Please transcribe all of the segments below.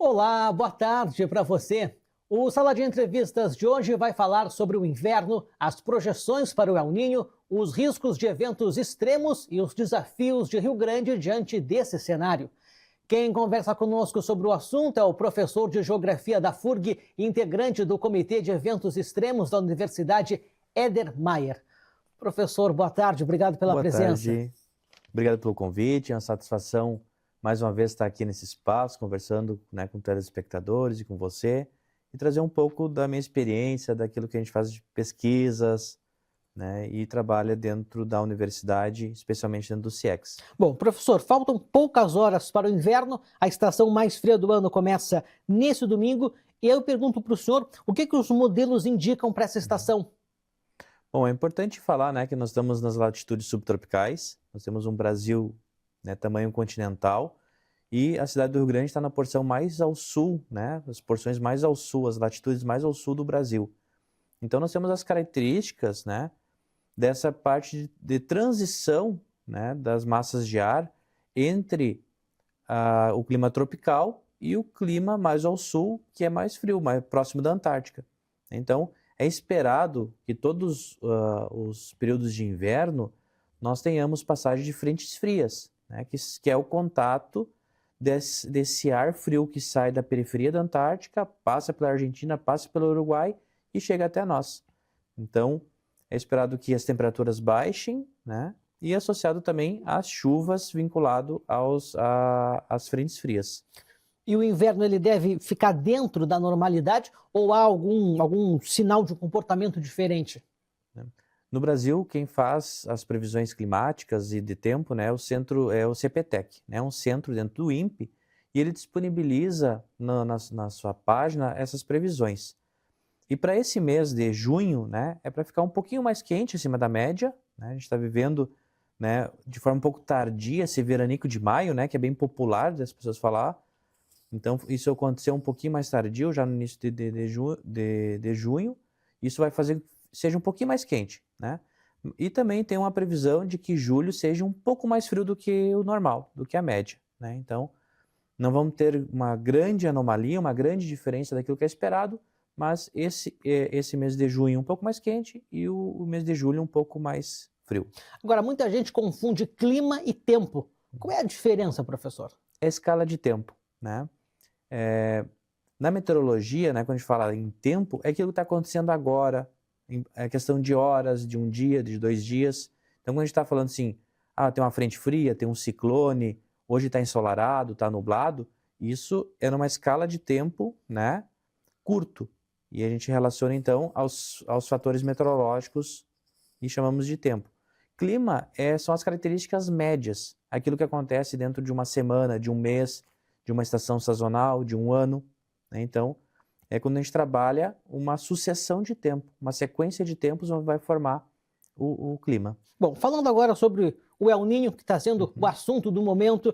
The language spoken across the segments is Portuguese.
Olá, boa tarde para você. O Sala de Entrevistas de hoje vai falar sobre o inverno, as projeções para o El Niño, os riscos de eventos extremos e os desafios de Rio Grande diante desse cenário. Quem conversa conosco sobre o assunto é o professor de Geografia da FURG e integrante do Comitê de Eventos Extremos da Universidade, Éder Maier. Professor, boa tarde, obrigado pela Boa presença. tarde, obrigado pelo convite, é uma satisfação mais uma vez estar aqui nesse espaço, conversando, né, com telespectadores e com você, e trazer um pouco da minha experiência, daquilo que a gente faz de pesquisas, né, e trabalha dentro da universidade, especialmente dentro do CIEX. Bom, professor, faltam poucas horas para o inverno, a estação mais fria do ano começa nesse domingo, e eu pergunto para o senhor, o que os modelos indicam para essa estação? Bom, é importante falar, né, que nós estamos nas latitudes subtropicais, nós temos um Brasil, né, tamanho continental, e a cidade do Rio Grande está na porção mais ao sul, né, as porções mais ao sul, as latitudes mais ao sul do Brasil. Então nós temos as características, né, dessa parte de transição, né, das massas de ar entre o clima tropical e o clima mais ao sul, que é mais frio, mais próximo da Antártica. Então, é esperado que todos os períodos de inverno nós tenhamos passagem de frentes frias, né, que é o contato desse ar frio que sai da periferia da Antártica, passa pela Argentina, passa pelo Uruguai e chega até nós. Então, é esperado que as temperaturas baixem, né, e associado também às chuvas vinculado às frentes frias. E o inverno ele deve ficar dentro da normalidade ou há algum sinal de um comportamento diferente? No Brasil, quem faz as previsões climáticas e de tempo, né, é o CPTEC, né, um centro dentro do INPE, e ele disponibiliza na sua página essas previsões. E para esse mês de junho, né, é para ficar um pouquinho mais quente acima da média, né, a gente está vivendo, né, de forma um pouco tardia esse veranico de maio, né, que é bem popular das pessoas falar. Então isso aconteceu um pouquinho mais tardio, já no início de junho, isso vai fazer que seja um pouquinho mais quente, né? E também tem uma previsão de que julho seja um pouco mais frio do que o normal, do que a média, né? Então não vamos ter uma grande anomalia, uma grande diferença daquilo que é esperado, mas esse mês de junho um pouco mais quente e o mês de julho um pouco mais frio. Agora, muita gente confunde clima e tempo. Qual é a diferença, professor? É escala de tempo, né? Na meteorologia, né, quando a gente fala em tempo, é aquilo que está acontecendo agora, é questão de horas, de um dia, de 2 dias. Então, quando a gente está falando assim, tem uma frente fria, tem um ciclone, hoje está ensolarado, está nublado, isso é numa escala de tempo, né, curto. E a gente relaciona, então, aos fatores meteorológicos e chamamos de tempo. Clima são as características médias, aquilo que acontece dentro de uma semana, de um mês, de uma estação sazonal, de um ano, né? Então, é quando a gente trabalha uma sucessão de tempo, uma sequência de tempos onde vai formar o clima. Bom, falando agora sobre o El Niño, que está sendo o assunto do momento,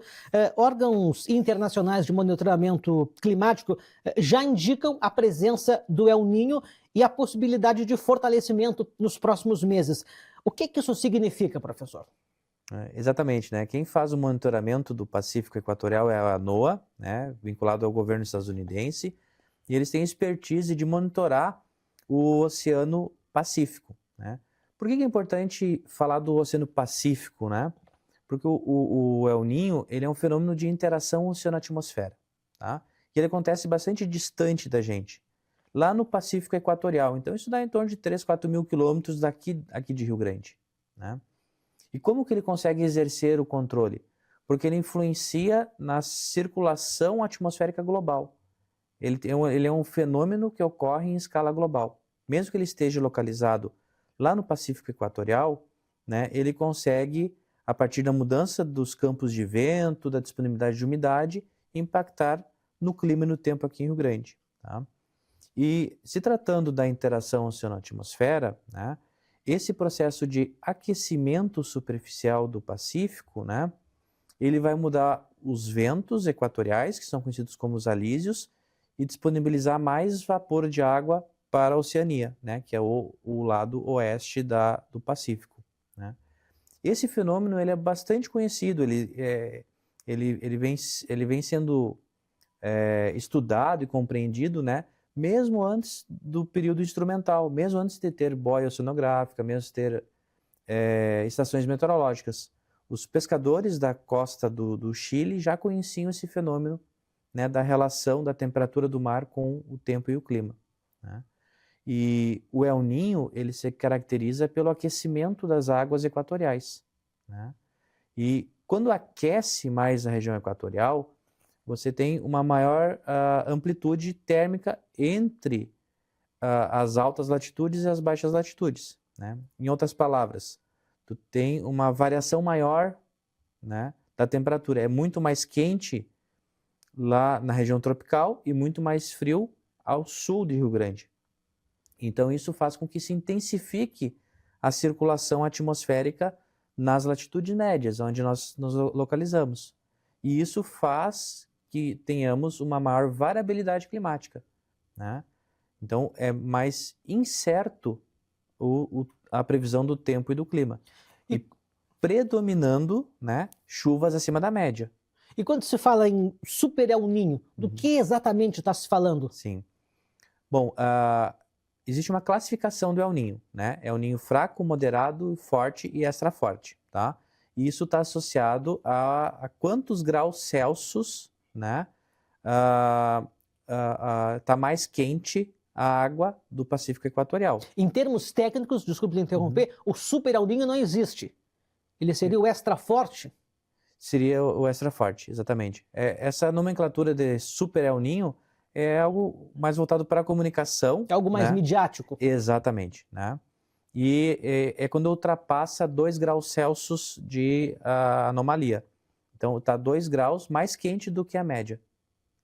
órgãos internacionais de monitoramento climático já indicam a presença do El Niño e a possibilidade de fortalecimento nos próximos meses. O que isso significa, professor? Exatamente, né? Quem faz o monitoramento do Pacífico Equatorial é a NOAA, né? Vinculado ao governo estadunidense, e eles têm expertise de monitorar o Oceano Pacífico, né? Por que é importante falar do Oceano Pacífico, né? Porque o El Niño, ele é um fenômeno de interação oceano-atmosfera, tá? E ele acontece bastante distante da gente, lá no Pacífico Equatorial. Então isso dá em torno de 3, 4 mil quilômetros aqui de Rio Grande, né? E como que ele consegue exercer o controle? Porque ele influencia na circulação atmosférica global. Ele é um fenômeno que ocorre em escala global. Mesmo que ele esteja localizado lá no Pacífico Equatorial, né, ele consegue, a partir da mudança dos campos de vento, da disponibilidade de umidade, impactar no clima e no tempo aqui em Rio Grande, tá? E se tratando da interação oceano-atmosfera, né, esse processo de aquecimento superficial do Pacífico, né, ele vai mudar os ventos equatoriais, que são conhecidos como os alísios, e disponibilizar mais vapor de água para a Oceania, né, que é o lado oeste do Pacífico, né. Esse fenômeno ele é bastante conhecido, ele vem sendo estudado e compreendido, né? Mesmo antes do período instrumental, mesmo antes de ter boia oceanográfica, mesmo de ter estações meteorológicas. Os pescadores da costa do Chile já conheciam esse fenômeno, né, da relação da temperatura do mar com o tempo e o clima, né? E o El Niño, ele se caracteriza pelo aquecimento das águas equatoriais, né? E quando aquece mais a região equatorial, você tem uma maior amplitude térmica entre as altas latitudes e as baixas latitudes, né? Em outras palavras, tu tem uma variação maior, né, da temperatura. É muito mais quente lá na região tropical e muito mais frio ao sul de Rio Grande. Então isso faz com que se intensifique a circulação atmosférica nas latitudes médias, onde nós nos localizamos. E isso faz que tenhamos uma maior variabilidade climática, né? Então é mais incerto a previsão do tempo e do clima. E predominando, né, chuvas acima da média. E quando se fala em Super El Niño, do que exatamente está se falando? Sim. Bom, existe uma classificação do El Niño, né? El Niño fraco, moderado, forte e extra forte, tá? E isso está associado a quantos graus Celsius, né, tá mais quente a água do Pacífico Equatorial. Em termos técnicos, desculpe interromper, o Super El Niño não existe. Ele seria o extra forte? Seria o extra forte, exatamente. Essa nomenclatura de Super El Niño é algo mais voltado para a comunicação. É algo mais midiático. Exatamente, né? E é quando ultrapassa 2 graus Celsius de anomalia. Então está 2 graus mais quente do que a média,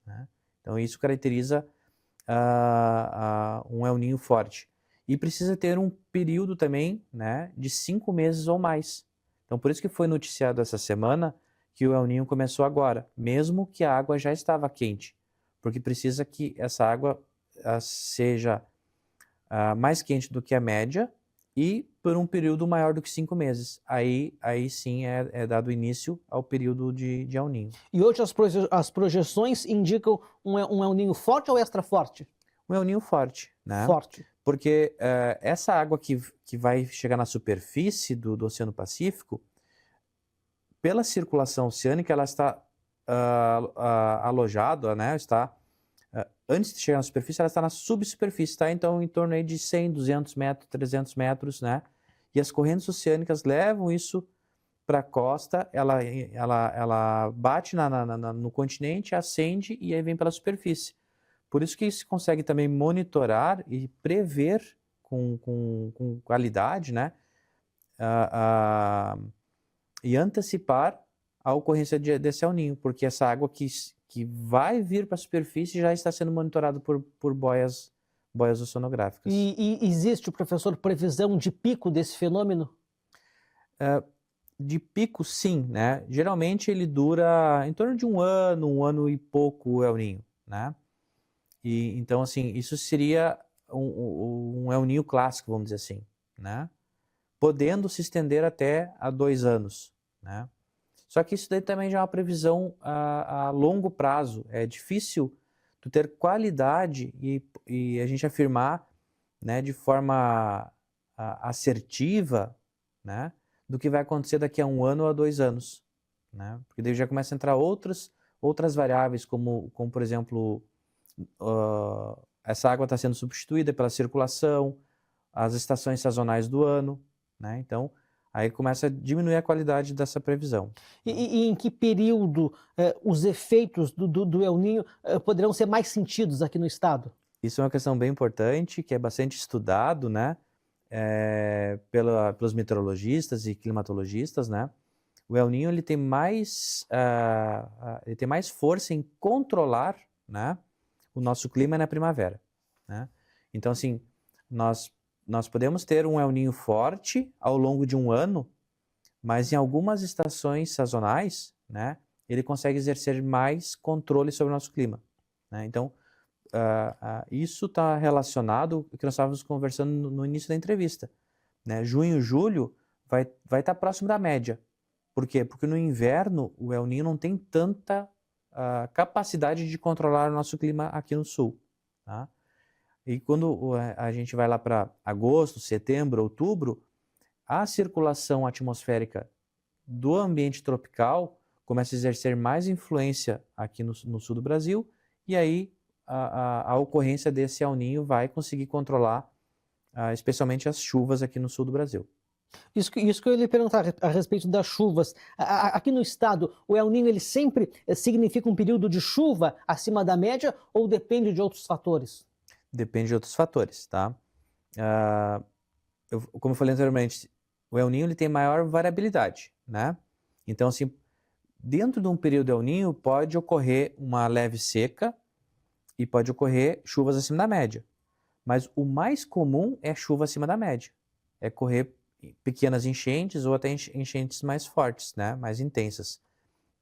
né? Então isso caracteriza um El Niño forte. E precisa ter um período também, né, de 5 meses ou mais. Então por isso que foi noticiado essa semana que o El Niño começou agora, mesmo que a água já estava quente, porque precisa que essa água seja mais quente do que a média e por um período maior do que 5 meses. Aí sim é dado início ao período de El Niño. E hoje as projeções indicam um El Niño forte ou extra forte? Um El Niño forte, né? Forte. Porque essa água que vai chegar na superfície do Oceano Pacífico, pela circulação oceânica, ela está alojada, né? Antes de chegar na superfície, ela está na subsuperfície, tá? Então, em torno aí de 100, 200 metros, 300 metros, né? E as correntes oceânicas levam isso para a costa, ela bate no continente, acende e aí vem pela superfície. Por isso que se consegue também monitorar e prever com qualidade, né? E antecipar a ocorrência desse El Niño, porque essa água que vai vir para a superfície já está sendo monitorada por boias oceanográficas. E existe, professor, previsão de pico desse fenômeno? De pico, sim, né? Geralmente ele dura em torno de um ano e pouco o El Niño, né? E então, assim, isso seria um El Niño clássico, vamos dizer assim, né? Podendo se estender até a 2 anos, né? Só que isso daí também já é uma previsão a longo prazo. É difícil tu ter qualidade e a gente afirmar, né, de forma assertiva, né, do que vai acontecer daqui a 1 ano ou a 2 anos, né? Porque daí já começa a entrar outras variáveis, como por exemplo, essa água está sendo substituída pela circulação, as estações sazonais do ano, né? Então, aí começa a diminuir a qualidade dessa previsão. E em que período os efeitos do El Niño poderão ser mais sentidos aqui no estado? Isso é uma questão bem importante, que é bastante estudado, né, pelos meteorologistas e climatologistas, né? O El Niño ele tem mais força em controlar, né, o nosso clima na primavera, né? Então, assim, nós podemos ter um El Niño forte ao longo de 1 ano, mas em algumas estações sazonais, né, ele consegue exercer mais controle sobre o nosso clima, né? Então, isso está relacionado com o que nós estávamos conversando no início da entrevista, né? Junho, julho vai estar próximo da média. Por quê? Porque no inverno o El Niño não tem tanta capacidade de controlar o nosso clima aqui no sul, tá? E quando a gente vai lá para agosto, setembro, outubro, a circulação atmosférica do ambiente tropical começa a exercer mais influência aqui no sul do Brasil, e aí a ocorrência desse El Niño vai conseguir controlar especialmente as chuvas aqui no sul do Brasil. Isso que eu ia lhe perguntar a respeito das chuvas. Aqui no estado, o El Niño ele sempre significa um período de chuva acima da média ou depende de outros fatores? Depende de outros fatores, tá? Como eu falei anteriormente, o El Niño ele tem maior variabilidade, né? Então, assim, dentro de um período El Niño pode ocorrer uma leve seca e pode ocorrer chuvas acima da média. Mas o mais comum é chuva acima da média. É correr pequenas enchentes ou até enchentes mais fortes, né? Mais intensas.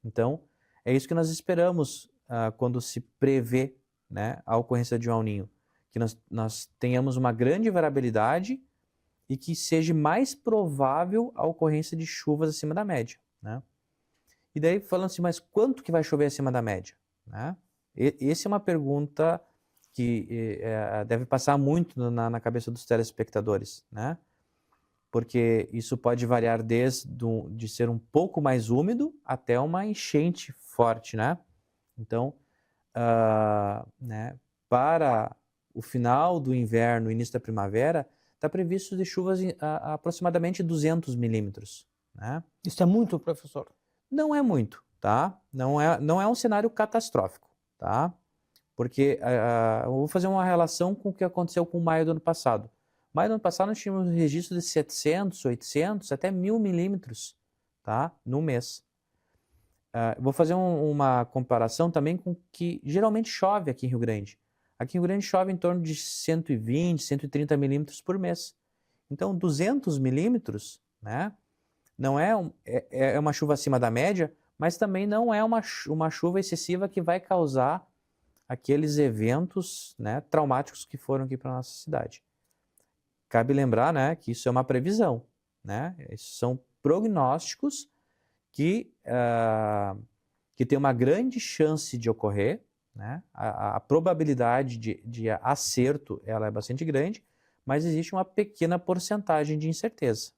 Então, é isso que nós esperamos quando se prevê, né, a ocorrência de um El Niño. Que nós tenhamos uma grande variabilidade e que seja mais provável a ocorrência de chuvas acima da média, né? E daí falando assim, mas quanto que vai chover acima da média, né? Essa é uma pergunta que deve passar muito na cabeça dos telespectadores, né? Porque isso pode variar de ser um pouco mais úmido até uma enchente forte, né? Então, né, para o final do inverno, início da primavera, está previsto de chuvas aproximadamente 200 milímetros, né? Isso é muito, professor? Não é muito, tá? Não é um cenário catastrófico, tá? Porque eu vou fazer uma relação com o que aconteceu com maio do ano passado. Maio do ano passado nós tínhamos um registro de 700, 800, até 1000 milímetros, tá? No mês. Vou fazer uma comparação também com o que geralmente chove aqui em Rio Grande. Aqui em Rio Grande chove em torno de 120, 130 milímetros por mês. Então, 200 milímetros, né? Não é uma chuva acima da média, mas também não é uma chuva excessiva que vai causar aqueles eventos, né, traumáticos que foram aqui para a nossa cidade. Cabe lembrar, né, que isso é uma previsão, né? Esses são prognósticos que tem uma grande chance de ocorrer, né? A probabilidade de acerto ela é bastante grande, mas existe uma pequena porcentagem de incerteza.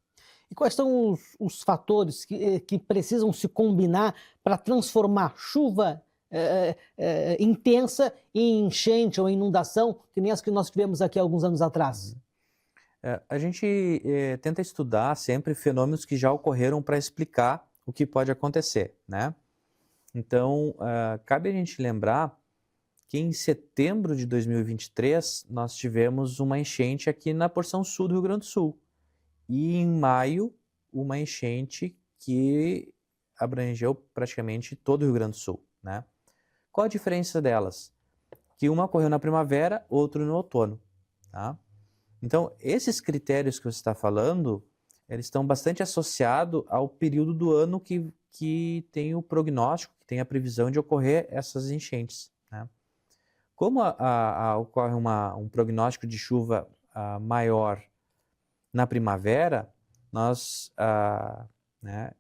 E quais são os fatores que precisam se combinar para transformar chuva intensa em enchente ou inundação, que nem as que nós tivemos aqui alguns anos atrás? A gente tenta estudar sempre fenômenos que já ocorreram para explicar o que pode acontecer, né? Então, cabe a gente lembrar que em setembro de 2023 nós tivemos uma enchente aqui na porção sul do Rio Grande do Sul. E em maio, uma enchente que abrangeu praticamente todo o Rio Grande do Sul, né? Qual a diferença delas? Que uma ocorreu na primavera, outro no outono, tá? Então, esses critérios que você está falando, eles estão bastante associados ao período do ano que tem o prognóstico, que tem a previsão de ocorrer essas enchentes, né? Como ocorre um prognóstico de chuva maior na primavera, nós né,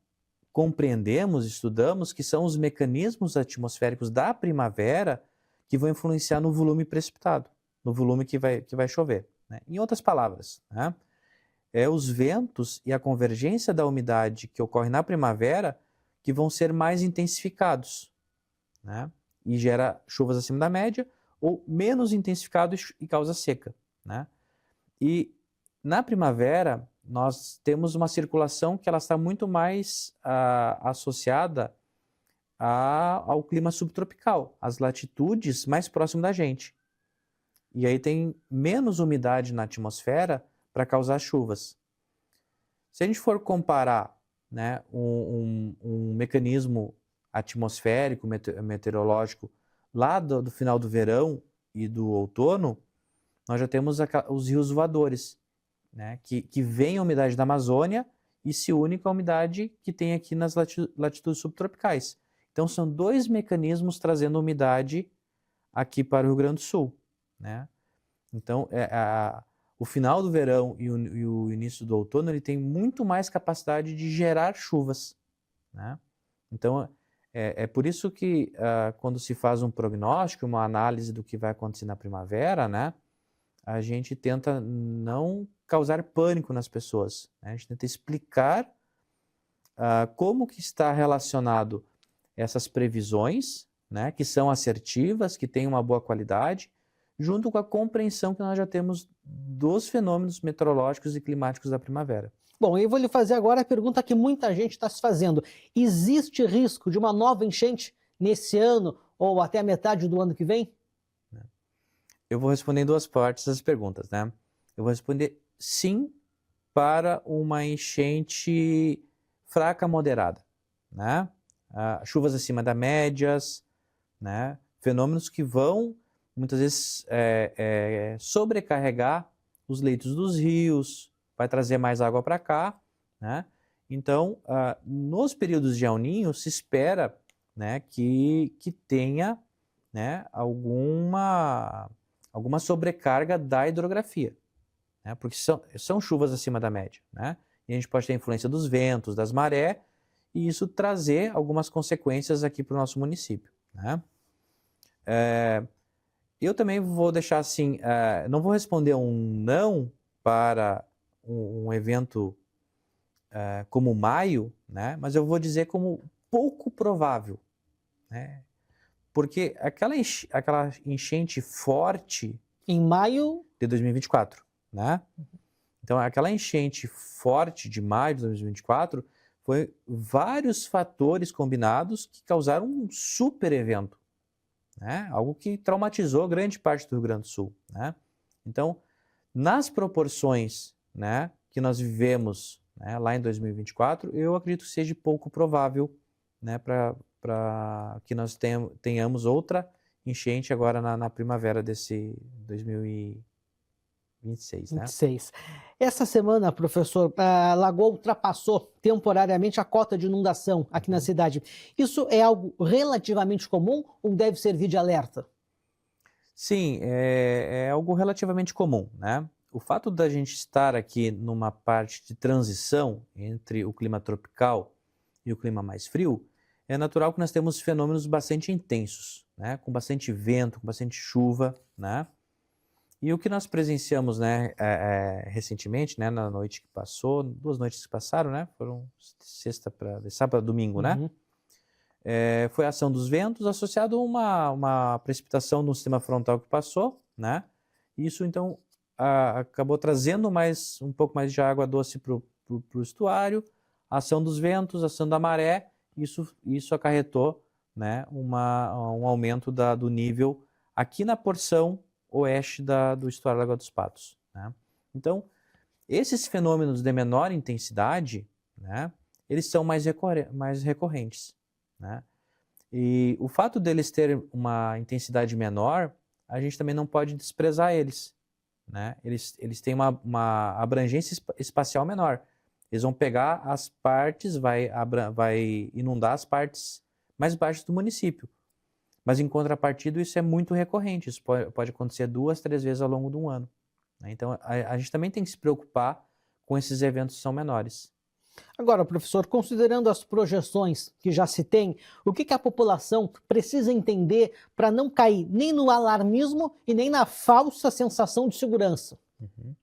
compreendemos, estudamos que são os mecanismos atmosféricos da primavera que vão influenciar no volume precipitado, no volume que vai chover, né? Em outras palavras, né, os ventos e a convergência da umidade que ocorre na primavera que vão ser mais intensificados, né, e gera chuvas acima da média, ou menos intensificado e causa seca, né? E na primavera nós temos uma circulação que ela está muito mais associada ao clima subtropical, às latitudes mais próximas da gente. E aí tem menos umidade na atmosfera para causar chuvas. Se a gente for comparar, né, um mecanismo atmosférico, meteorológico, lá do final do verão e do outono, nós já temos os rios voadores, né, que vem a umidade da Amazônia e se une com a umidade que tem aqui nas latitudes subtropicais. Então são dois mecanismos trazendo umidade aqui para o Rio Grande do Sul, né? Então o final do verão e o início do outono ele tem muito mais capacidade de gerar chuvas, né? Então É por isso que quando se faz um prognóstico, uma análise do que vai acontecer na primavera, né, a gente tenta não causar pânico nas pessoas, né? A gente tenta explicar como que está relacionado essas previsões, né, que são assertivas, que têm uma boa qualidade, junto com a compreensão que nós já temos dos fenômenos meteorológicos e climáticos da primavera. Bom, eu vou lhe fazer agora a pergunta que muita gente está se fazendo. Existe risco de uma nova enchente nesse ano ou até a metade do ano que vem? Eu vou responder em duas partes as perguntas, né? Eu vou responder sim para uma enchente fraca moderada, né? Chuvas acima da médias, né? Fenômenos que vão muitas vezes sobrecarregar os leitos dos rios, vai trazer mais água para cá, né? Então, nos períodos de El Niño se espera, né, que tenha, né, alguma sobrecarga da hidrografia, né? Porque são chuvas acima da média, né? E a gente pode ter a influência dos ventos, das marés, e isso trazer algumas consequências aqui para o nosso município, né? Eu também vou deixar assim, não vou responder um não para um evento como maio, né? Mas eu vou dizer como pouco provável, né? Porque aquela enchente forte Em maio, de 2024, né? Então, aquela enchente forte de maio de 2024 foi vários fatores combinados que causaram um super evento, né? Algo que traumatizou grande parte do Rio Grande do Sul, né? Então, nas proporções, né, que nós vivemos, né, lá em 2024, eu acredito que seja pouco provável, né, para que nós tenhamos outra enchente agora na primavera desse 2026, né? 26. Essa semana, professor, a Lagoa ultrapassou temporariamente a cota de inundação aqui na cidade. Isso é algo relativamente comum ou deve servir de alerta? Sim, é algo relativamente comum, né? O fato da gente estar aqui numa parte de transição entre o clima tropical e o clima mais frio, é natural que nós temos fenômenos bastante intensos, né? Com bastante vento, com bastante chuva, né? E o que nós presenciamos, né, recentemente, né, na noite que passou, 2 noites que passaram, né? Foram de sábado para domingo, né? Uhum. Foi a ação dos ventos associado a uma precipitação no sistema frontal que passou, né? Isso, então, acabou trazendo um pouco mais de água doce para o estuário, a ação dos ventos, a ação da maré, isso acarretou, né, um aumento do nível aqui na porção oeste do estuário da Lagoa dos Patos, né? Então, esses fenômenos de menor intensidade, né, eles são mais recorrentes, né? E o fato deles terem uma intensidade menor, a gente também não pode desprezar eles, né? Eles têm uma abrangência espacial menor. Eles vão pegar as partes, vai inundar as partes mais baixas do município. Mas, em contrapartida, isso é muito recorrente. Isso pode acontecer 2, 3 vezes ao longo de um ano, né? Então, a gente também tem que se preocupar com esses eventos que são menores. Agora, professor, considerando as projeções que já se tem, o que a população precisa entender para não cair nem no alarmismo e nem na falsa sensação de segurança? Uhum.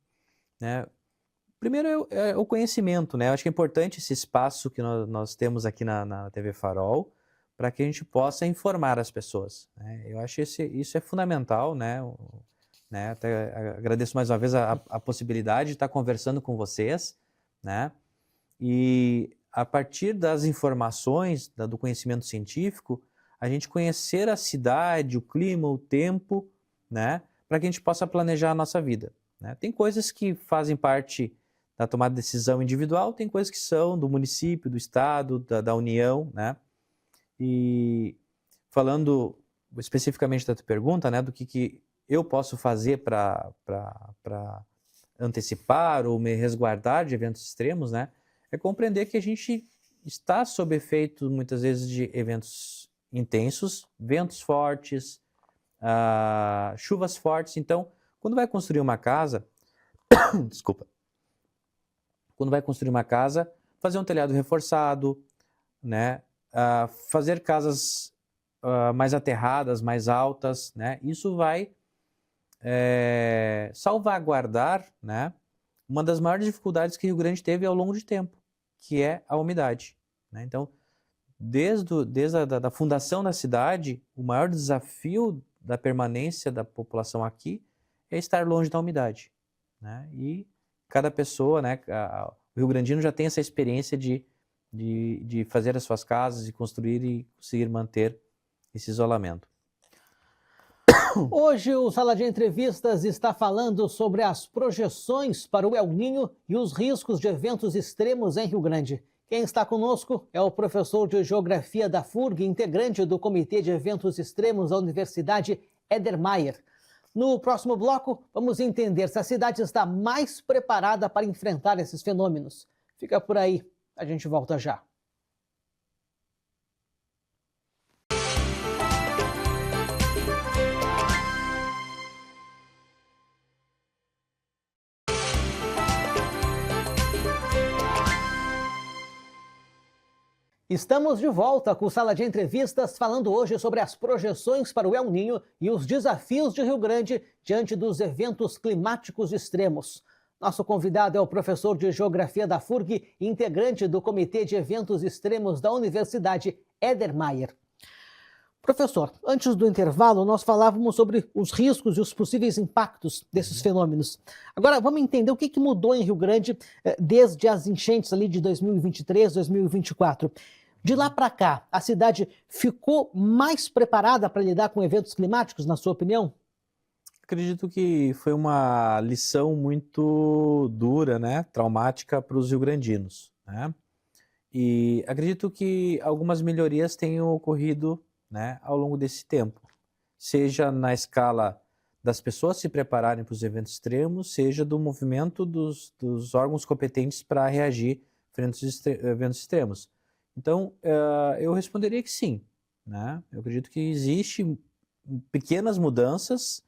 Primeiro é o conhecimento, né? Eu acho que é importante esse espaço que nós temos aqui na TV Farol para que a gente possa informar as pessoas, né? Eu acho isso é fundamental, né? Até agradeço mais uma vez a possibilidade de estar conversando com vocês, né? E a partir das informações, do conhecimento científico, a gente conhecer a cidade, o clima, o tempo, né? Para que a gente possa planejar a nossa vida, né? Tem coisas que fazem parte da tomada de decisão individual, tem coisas que são do município, do estado, da União, né? E falando especificamente da tua pergunta, né, do que eu posso fazer para antecipar ou me resguardar de eventos extremos, né? É compreender que a gente está sob efeito, muitas vezes, de eventos intensos, ventos fortes, chuvas fortes. Então, quando vai construir uma casa, desculpa, quando vai construir uma casa, fazer um telhado reforçado, né? fazer casas mais aterradas, mais altas, né? Isso vai salvaguardar, né, uma das maiores dificuldades que o Rio Grande teve ao longo de tempo, que é a umidade, né? Então, desde a fundação da cidade, o maior desafio da permanência da população aqui é estar longe da umidade, né? E cada pessoa, né, o rio-grandino já tem essa experiência de fazer as suas casas, de construir e conseguir manter esse isolamento. Hoje o Sala de Entrevistas está falando sobre as projeções para o El Niño e os riscos de eventos extremos em Rio Grande. Quem está conosco é o professor de Geografia da FURG, integrante do Comitê de Eventos Extremos da Universidade Éder Maier. No próximo bloco, vamos entender se a cidade está mais preparada para enfrentar esses fenômenos. Fica por aí, a gente volta já. Estamos de volta com o Sala de Entrevistas, falando hoje sobre as projeções para o El Niño e os desafios de Rio Grande diante dos eventos climáticos extremos. Nosso convidado é o professor de Geografia da FURG, integrante do Comitê de Eventos Extremos da Universidade Éder Maier. Professor, antes do intervalo, nós falávamos sobre os riscos e os possíveis impactos desses fenômenos. Agora, vamos entender o que mudou em Rio Grande desde as enchentes ali de 2023, 2024. De lá para cá, a cidade ficou mais preparada para lidar com eventos climáticos, na sua opinião? Acredito que foi uma lição muito dura, né, traumática para os rio-grandinos, né? E acredito que algumas melhorias tenham ocorrido, né, ao longo desse tempo, seja na escala das pessoas se prepararem para os eventos extremos, seja do movimento dos órgãos competentes para reagir frente aos eventos extremos. Então, eu responderia que sim, né? Eu acredito que existem pequenas mudanças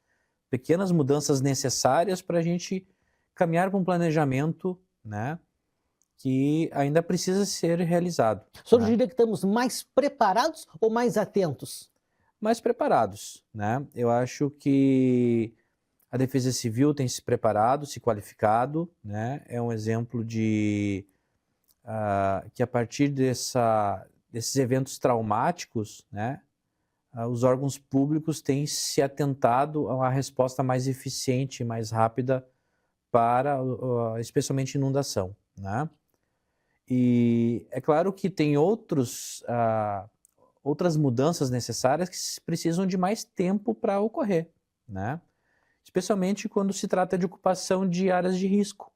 necessárias para a gente caminhar para um planejamento, né, que ainda precisa ser realizado. O senhor diria que estamos mais preparados ou mais atentos? Mais preparados, né? Eu acho que a Defesa Civil tem se preparado, se qualificado, né? É um exemplo de que a partir desses eventos traumáticos, né, os órgãos públicos têm se atentado a uma resposta mais eficiente, mais rápida para, especialmente, inundação, né? E é claro que tem outras mudanças necessárias que precisam de mais tempo para ocorrer, né? Especialmente quando se trata de ocupação de áreas de risco,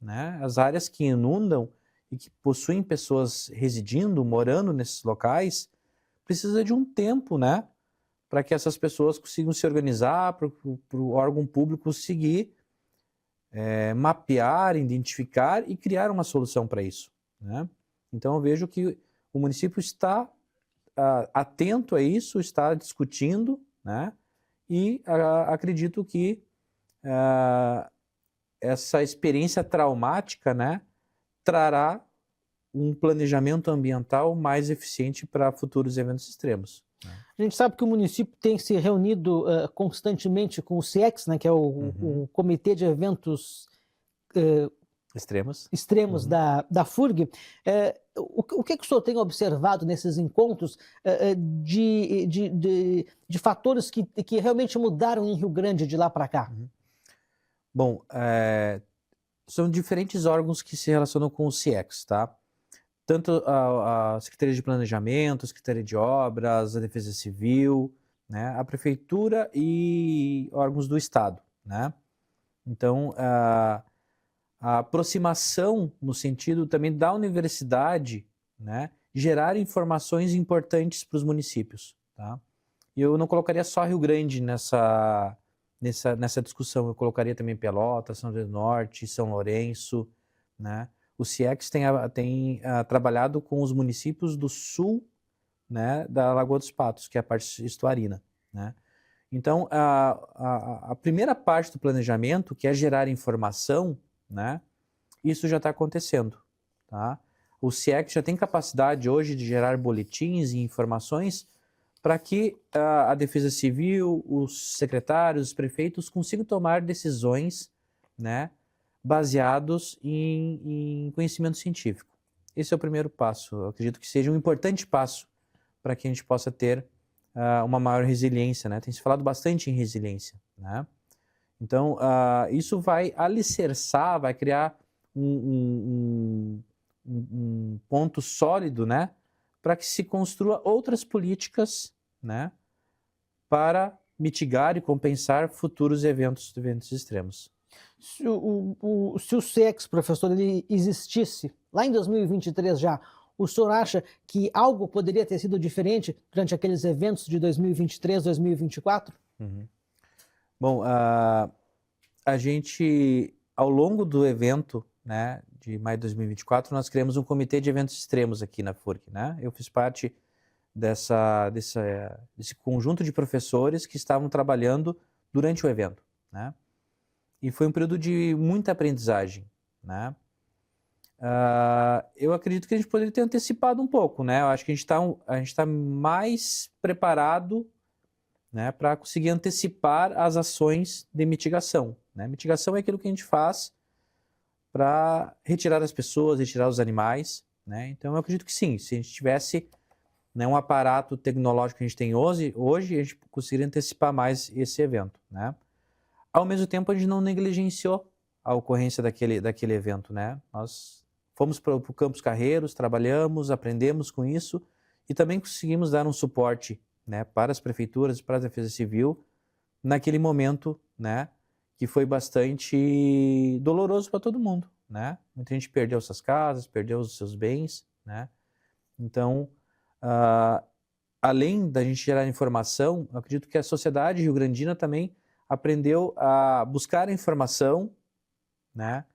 né? As áreas que inundam e que possuem pessoas residindo, morando nesses locais, precisa de um tempo, né, para que essas pessoas consigam se organizar, para o órgão público conseguir mapear, identificar e criar uma solução para isso, né? Então eu vejo que o município está atento a isso, está discutindo, né? E acredito que essa experiência traumática, né, trará um planejamento ambiental mais eficiente para futuros eventos extremos. A gente sabe que o município tem se reunido constantemente com o CIEX, né, que é o Comitê de Eventos Extremos da FURG. O que o senhor tem observado nesses encontros de fatores que realmente mudaram em Rio Grande de lá para cá? Bom, são diferentes órgãos que se relacionam com o CIEX, tá? Tanto a Secretaria de Planejamento, a Secretaria de Obras, a Defesa Civil, né, a Prefeitura e órgãos do Estado, né? Então, a aproximação no sentido também da universidade, né, gerar informações importantes para os municípios, tá? E eu não colocaria só Rio Grande nessa discussão, eu colocaria também Pelotas, São José do Norte, São Lourenço, né? O CIEX tem trabalhado com os municípios do sul, né, da Lagoa dos Patos, que é a parte estuarina, né? Então, a primeira parte do planejamento, que é gerar informação, né, isso já está acontecendo, tá? O CIEX já tem capacidade hoje de gerar boletins e informações para que a Defesa Civil, os secretários, os prefeitos consigam tomar decisões, né, baseados em conhecimento científico. Esse é o primeiro passo. Eu acredito que seja um importante passo para que a gente possa ter uma maior resiliência, né? Tem se falado bastante em resiliência, né? Então, isso vai alicerçar, vai criar um ponto sólido, né, para que se construa outras políticas, né, para mitigar e compensar futuros eventos extremos. Se o CIEX, professor, ele existisse lá em 2023 já, o senhor acha que algo poderia ter sido diferente durante aqueles eventos de 2023, 2024? Uhum. Bom, a gente, ao longo do evento, né, de maio de 2024, nós criamos um comitê de eventos extremos aqui na FURG, né? Eu fiz parte desse conjunto de professores que estavam trabalhando durante o evento, né? E foi um período de muita aprendizagem, né? Eu acredito que a gente poderia ter antecipado um pouco, né? Eu acho que a gente tá mais preparado, né, para conseguir antecipar as ações de mitigação, né? Mitigação é aquilo que a gente faz para retirar as pessoas, retirar os animais, né? Então eu acredito que sim, se a gente tivesse, né, um aparato tecnológico que a gente tem hoje a gente conseguiria antecipar mais esse evento, né? Ao mesmo tempo, a gente não negligenciou a ocorrência daquele evento, né? Nós fomos para o Campos Carreiros, trabalhamos, aprendemos com isso e também conseguimos dar um suporte, né, para as prefeituras, para a Defesa Civil, naquele momento, né, que foi bastante doloroso para todo mundo, né? Muita gente perdeu suas casas, perdeu os seus bens, né? Então, além da gente gerar informação, eu acredito que a sociedade rio-grandina também aprendeu a buscar informação, né,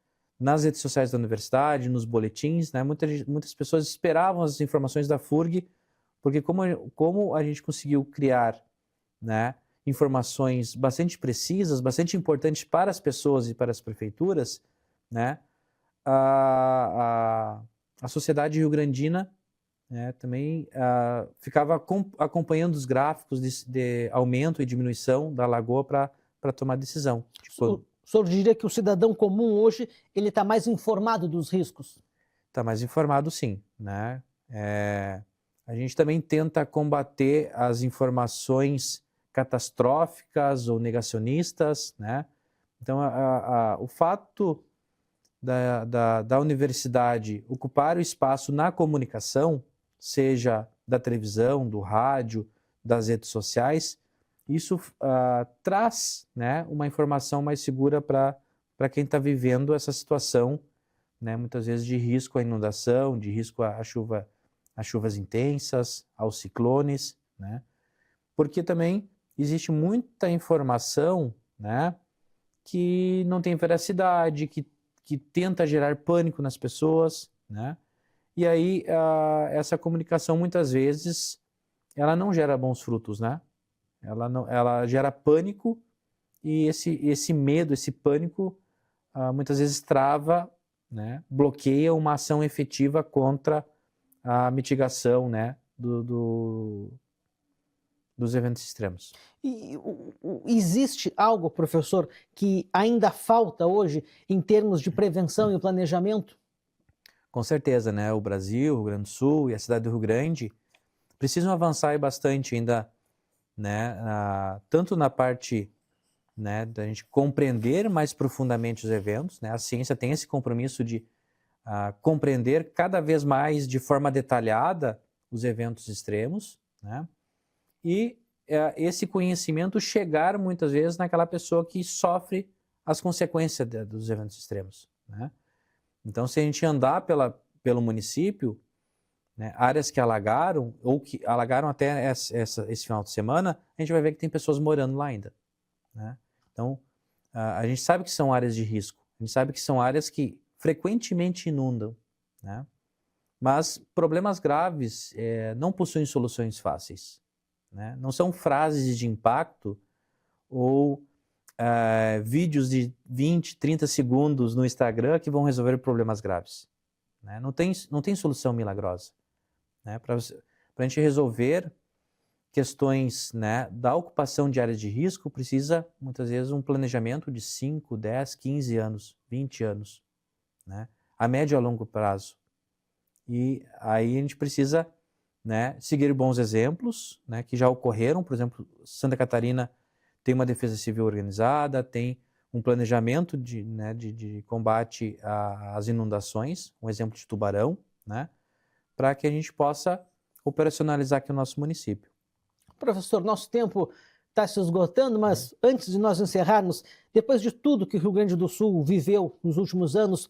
nas redes sociais da universidade, nos boletins, né? Muitas pessoas esperavam as informações da FURG, porque como a gente conseguiu criar, né, informações bastante precisas, bastante importantes para as pessoas e para as prefeituras, né, a sociedade rio-grandina, né, também ficava acompanhando os gráficos de aumento e diminuição da lagoa para tomar decisão. O senhor diria que o cidadão comum hoje ele está mais informado dos riscos? Está mais informado, sim, né? A gente também tenta combater as informações catastróficas ou negacionistas, né? Então, o fato da universidade ocupar o espaço na comunicação, seja da televisão, do rádio, das redes sociais, isso traz, né, uma informação mais segura para quem está vivendo essa situação, né, muitas vezes de risco à inundação, de risco a chuvas intensas, aos ciclones, né? Porque também existe muita informação, né, que não tem veracidade, que tenta gerar pânico nas pessoas, né? E aí essa comunicação muitas vezes ela não gera bons frutos, né? Ela gera pânico e esse medo, esse pânico muitas vezes trava, né, bloqueia uma ação efetiva contra a mitigação, né, dos eventos extremos. E existe algo, professor, que ainda falta hoje em termos de prevenção e planejamento? Com certeza, né? O Brasil, o Rio Grande do Sul e a cidade do Rio Grande precisam avançar bastante ainda, né? Tanto na parte, né, da gente compreender mais profundamente os eventos, né? A ciência tem esse compromisso de compreender cada vez mais de forma detalhada os eventos extremos, né? E esse conhecimento chegar muitas vezes naquela pessoa que sofre as consequências dos eventos extremos, né? Então, se a gente andar pelo município, né, áreas que alagaram, ou que alagaram até esse final de semana, a gente vai ver que tem pessoas morando lá ainda, né? Então, a gente sabe que são áreas de risco, a gente sabe que são áreas que frequentemente inundam, né? Mas problemas graves não possuem soluções fáceis, né? Não são frases de impacto ou vídeos de 20, 30 segundos no Instagram que vão resolver problemas graves, né? Não tem solução milagrosa, né? Para a gente resolver questões, né, da ocupação de áreas de risco, precisa, muitas vezes, um planejamento de 5, 10, 15 anos, 20 anos, né? A médio e a longo prazo. E aí a gente precisa, né, seguir bons exemplos, né, que já ocorreram. Por exemplo, Santa Catarina tem uma defesa civil organizada, tem um planejamento de combate às inundações, um exemplo de Tubarão, né, para que a gente possa operacionalizar aqui o nosso município. Professor, nosso tempo está se esgotando, mas antes de nós encerrarmos, depois de tudo que o Rio Grande do Sul viveu nos últimos anos,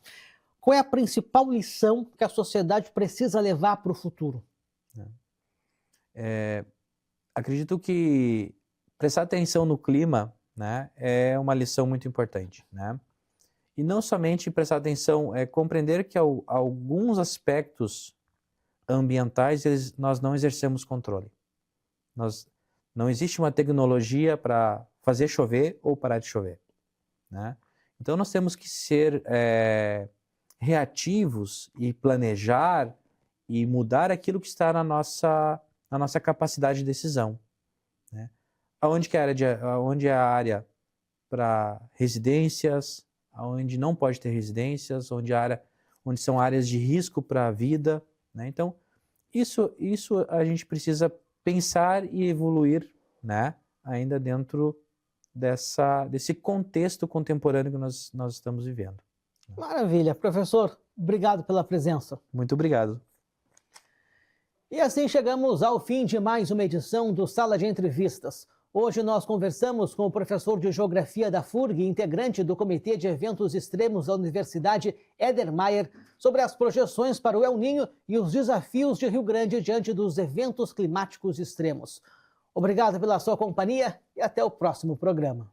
qual é a principal lição que a sociedade precisa levar para o futuro? Acredito que prestar atenção no clima, né, é uma lição muito importante, né? E não somente prestar atenção, compreender que alguns aspectos ambientais nós não exercemos controle. Não existe uma tecnologia para fazer chover ou parar de chover, né? Então nós temos que ser reativos e planejar e mudar aquilo que está na nossa capacidade de decisão, né? Onde é a área para residências, onde não pode ter residências, onde são áreas de risco para a vida, né? Então isso a gente precisa pensar e evoluir, né, ainda dentro desse contexto contemporâneo que nós estamos vivendo. Maravilha. Professor, obrigado pela presença. Muito obrigado. E assim chegamos ao fim de mais uma edição do Sala de Entrevistas. Hoje nós conversamos com o professor de Geografia da FURG, integrante do Comitê de Eventos Extremos da Universidade, Éder Maier, sobre as projeções para o El Niño e os desafios de Rio Grande diante dos eventos climáticos extremos. Obrigado pela sua companhia e até o próximo programa.